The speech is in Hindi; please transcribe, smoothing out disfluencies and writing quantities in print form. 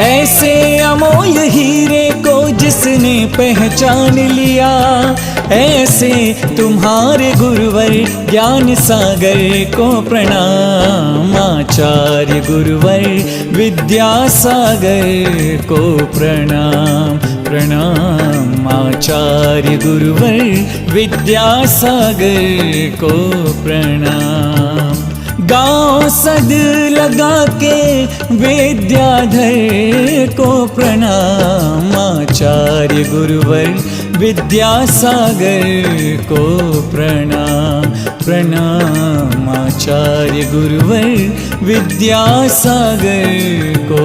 ऐसे अमोल हीरे को जिसने पहचान लिया, ऐसे तुम्हारे गुरुवर ज्ञान सागर को प्रणाम। आचार्य गुरुवर विद्यासागर को प्रणाम प्रणाम। आचार्य गुरुवर विद्यासागर को प्रणाम। गाँव सद लगा के विद्याधर को प्रणाम। आचार्य गुरुवर विद्यासागर को प्रणाम प्रणाम। आचार्य गुरुवर विद्यासागर को